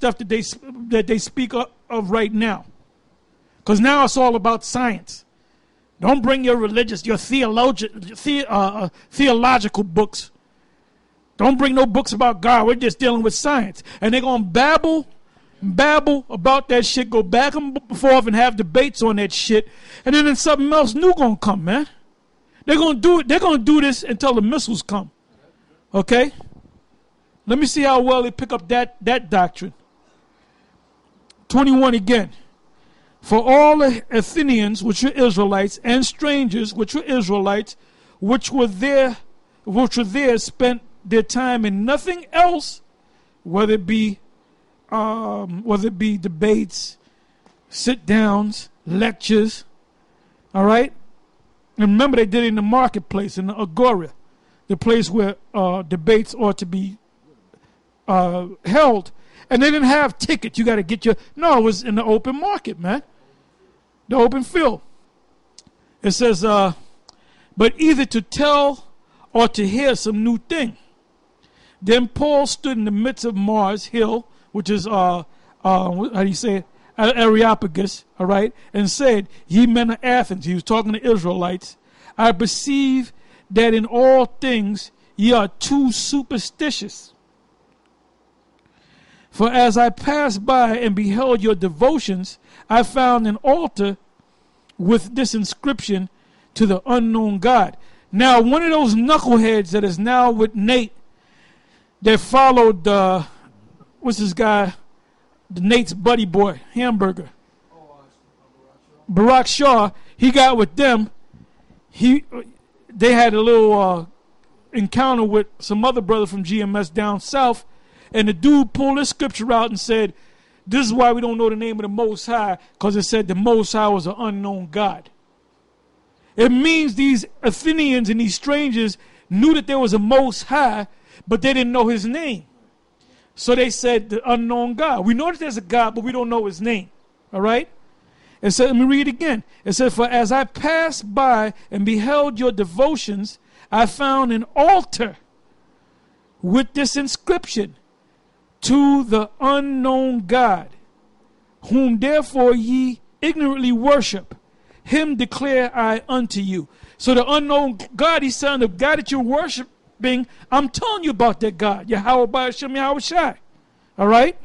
stuff that they speak of right now. Because now it's all about science. Don't bring your theological books. Don't bring no books about God. We're just dealing with science. And they're going to babble about that shit, go back and forth and have debates on that shit. And then something else new going to come, man. They're going to do this until the missiles come. Okay? Let me see how well they pick up that doctrine. 21 again. For all the Athenians, which were Israelites, and strangers, which were Israelites, which were there, spent their time in nothing else, whether it be debates, sit downs, lectures. All right, and remember they did it in the marketplace, in the agora, the place where debates ought to be held. And they didn't have tickets. You got to get no, it was in the open market, man. The open field. It says, but either to tell or to hear some new thing. Then Paul stood in the midst of Mars Hill, which is, how do you say it? Areopagus, all right, and said, ye men of Athens, he was talking to Israelites, I perceive that in all things ye are too superstitious. For as I passed by and beheld your devotions, I found an altar with this inscription, to the unknown God. Now, one of those knuckleheads that is now with Nate, that followed, what's this guy, Nate's buddy boy, Hamburger. Barack Shaw, he got with them. They had a little encounter with some other brother from GMS down south, and the dude pulled this scripture out and said, this is why we don't know the name of the Most High, because it said the Most High was an unknown God. It means these Athenians and these strangers knew that there was a Most High, but they didn't know his name. So they said the unknown God. We know that there's a God, but we don't know his name. All right? It said, let me read again. It said, for as I passed by and beheld your devotions, I found an altar with this inscription, to the unknown God, whom therefore ye ignorantly worship, him declare I unto you. So the unknown God, he's saying, the God that you're worshiping, I'm telling you about that God. Yahweh Ba'ashem Yahweh Shai. All right?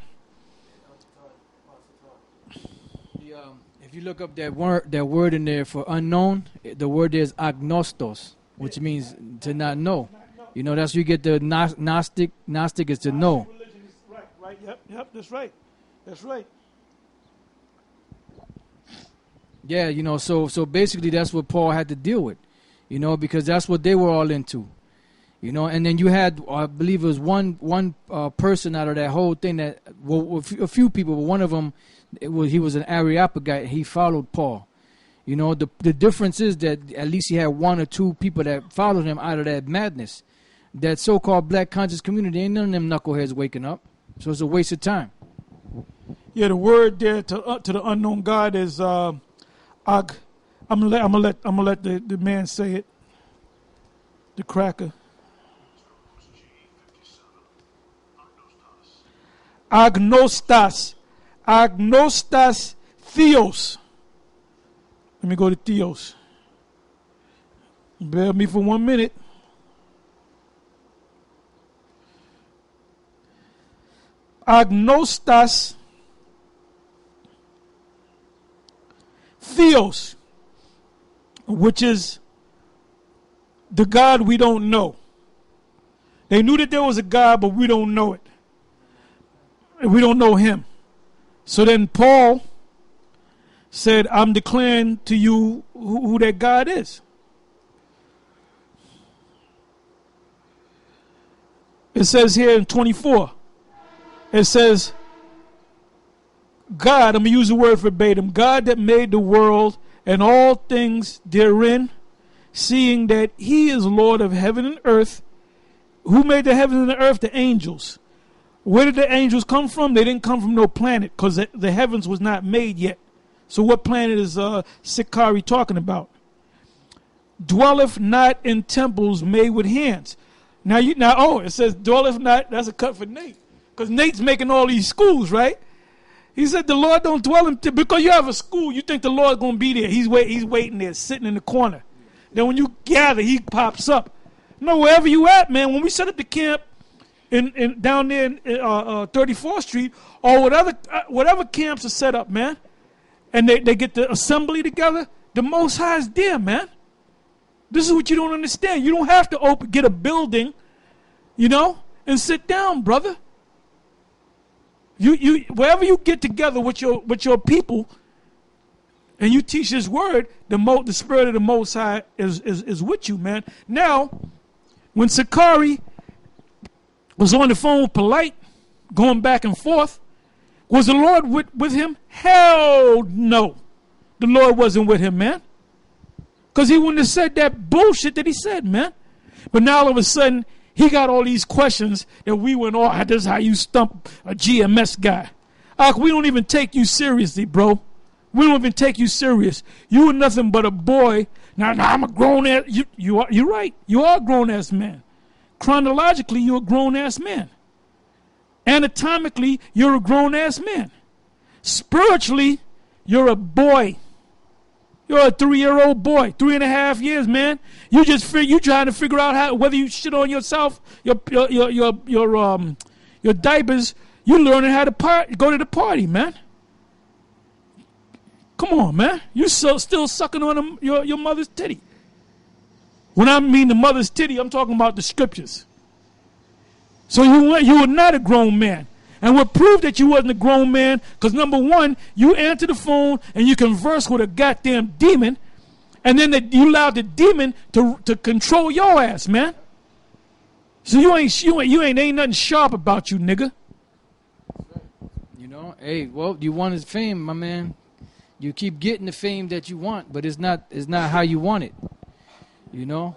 If you look up that word in there for unknown, the word there is agnostos, which means to not know. You know, that's where you get the Gnostic. Gnostic is to know. Right, yep, that's right. That's right. Yeah, you know, so basically that's what Paul had to deal with, you know, because that's what they were all into, you know. And then you had, I believe it was one person out of that whole thing that, well, a few people, but one of them, he was an Areopagite. He followed Paul. You know, the difference is that at least he had one or two people that followed him out of that madness. That so-called black conscious community, ain't none of them knuckleheads waking up. So it's a waste of time. Yeah, the word there to the unknown God is I'm gonna let the man say it. The cracker. Agnostas Theos. Let me go to Theos. Bear with me for 1 minute. Agnostas Theos, which is the God we don't know. They knew that there was a God, but we don't know it. We don't know him. So then Paul said, I'm declaring to you who that God is. It says here in 24, it says, God, I'm going to use the word verbatim, God that made the world and all things therein, seeing that he is Lord of heaven and earth. Who made the heaven and the earth? The angels. Where did the angels come from? They didn't come from no planet, because the heavens was not made yet. So what planet is Sikari talking about? Dwelleth not in temples made with hands. Now it says dwelleth not. That's a cut for Nate. Because Nate's making all these schools, right? He said the Lord don't dwell in, because you have a school, you think the Lord's going to be there. He's waiting there, sitting in the corner. Then when you gather, he pops up. No, wherever you at, man, when we set up the camp down there in 34th Street, or whatever camps are set up, man, and they get the assembly together, the Most High is there, man. This is what you don't understand. You don't have to get a building, and sit down, brother. You wherever you get together with your people and you teach this word, the spirit of the Most High is with you, man. Now, when Sakari was on the phone with Polite, going back and forth, was the Lord with him? Hell no. The Lord wasn't with him, man. Because he wouldn't have said that bullshit that he said, man. But now all of a sudden, he got all these questions that we went, oh, this is how you stump a GMS guy. We don't even take you seriously, bro. We don't even take you serious. You were nothing but a boy. Now I'm a grown-ass. You're right. You are a grown-ass man. Chronologically, you're a grown-ass man. Anatomically, you're a grown-ass man. Spiritually, you're a boy. You're a 3-year-old boy, 3.5 years, man. You trying to figure out whether you shit on yourself, your diapers. You learning how to go to the party, man. Come on, man. You still sucking on your mother's titty. When I mean the mother's titty, I'm talking about the scriptures. So you were not a grown man. And what proved that you wasn't a grown man, because number one, you answer the phone and you converse with a goddamn demon, and then you allowed the demon to control your ass, man. So ain't nothing sharp about you, nigga. Hey, well, you want his fame, my man. You keep getting the fame that you want, but it's not how you want it. You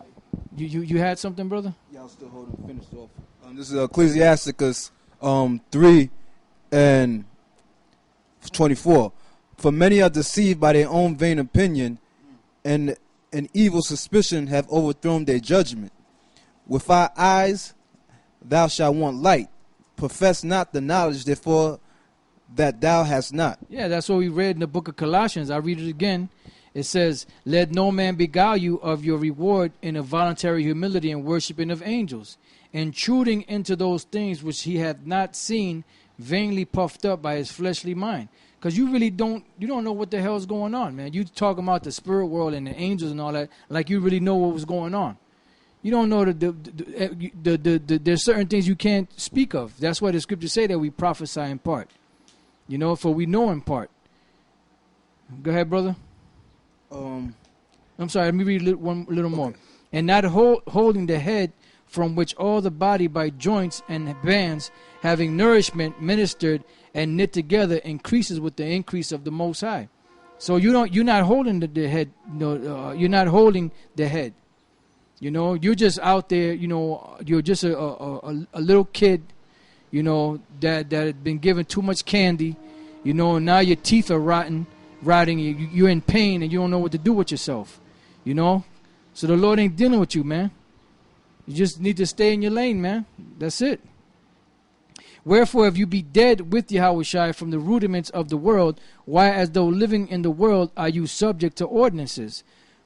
had something, brother? Yeah, I'll still hold it finished off. This is Ecclesiasticus 3 and 24. For many are deceived by their own vain opinion, and an evil suspicion have overthrown their judgment. With our eyes thou shalt want light. Profess not the knowledge, therefore, that thou hast not. Yeah, that's what we read in the book of Colossians. I'll read it again. It says, let no man beguile you of your reward in a voluntary humility and worshiping of angels, intruding into those things which he hath not seen, vainly puffed up by his fleshly mind. Because you don't know what the hell is going on, man. You talking about the spirit world and the angels and all that, like you really know what was going on. You don't know there's certain things you can't speak of. That's why the scriptures say that we prophesy in part. For we know in part. Go ahead, brother. I'm sorry, let me read one little more. And not holding the head, from which all the body by joints and bands, having nourishment ministered and knit together, increases with the increase of the Most High. So you're not holding the head. You're not holding the head. You're just out there. You're just a little kid. That had been given too much candy. Now your teeth are rotting. You're in pain and you don't know what to do with yourself. So the Lord ain't dealing with you, man. You just need to stay in your lane, man. That's it. Wherefore, if you be dead with Yahushua from the rudiments of the world, why, as though living in the world, are you subject to ordinances?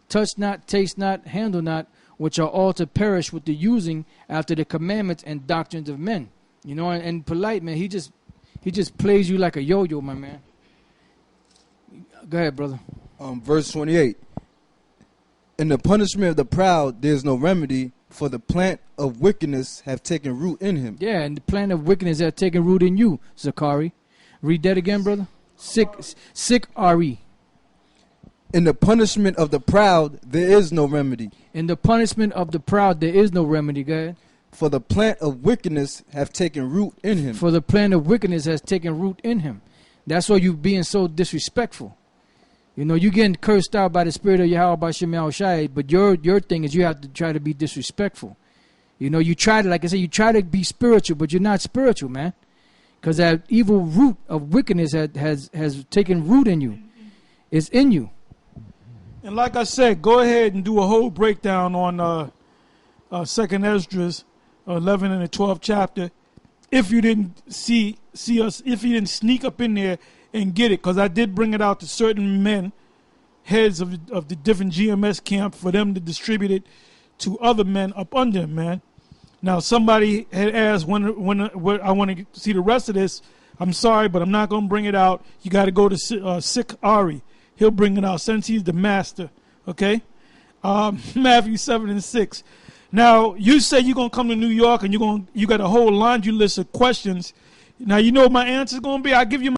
Touch not, taste not, handle not, which are all to perish with the using after the commandments and doctrines of men. And Polite, man, he just plays you like a yo-yo, my man. Go ahead, brother. Verse 28. In the punishment of the proud, there is no remedy, for the plant of wickedness have taken root in him. Yeah, and the plant of wickedness have taken root in you, Zakari. Read that again, brother. Sick R-E. In the punishment of the proud, there is no remedy. In the punishment of the proud, there is no remedy, go ahead. For the plant of wickedness have taken root in him. For the plant of wickedness has taken root in him. That's why you being so disrespectful. You getting cursed out by the spirit of Yahweh Bashim Yahushai, but your thing is you have to try to be disrespectful. You try to, like I said, you try to be spiritual, but you're not spiritual, man. Because that evil root of wickedness has taken root in you. It's in you. And like I said, go ahead and do a whole breakdown on 2nd Esdras 11 and the 12th chapter. if you didn't see us, if you didn't sneak up in there and get it, because I did bring it out to certain men, heads of the different GMS camp, for them to distribute it to other men up under them, man. Now, somebody had asked when I want to see the rest of this. I'm sorry, but I'm not going to bring it out. You got to go to Sikh Ari. He'll bring it out since he's the master, okay? Matthew 7 and 6. Now, you say you're going to come to New York and you got a whole laundry list of questions. Now, you know what my answer is going to be? I'll give you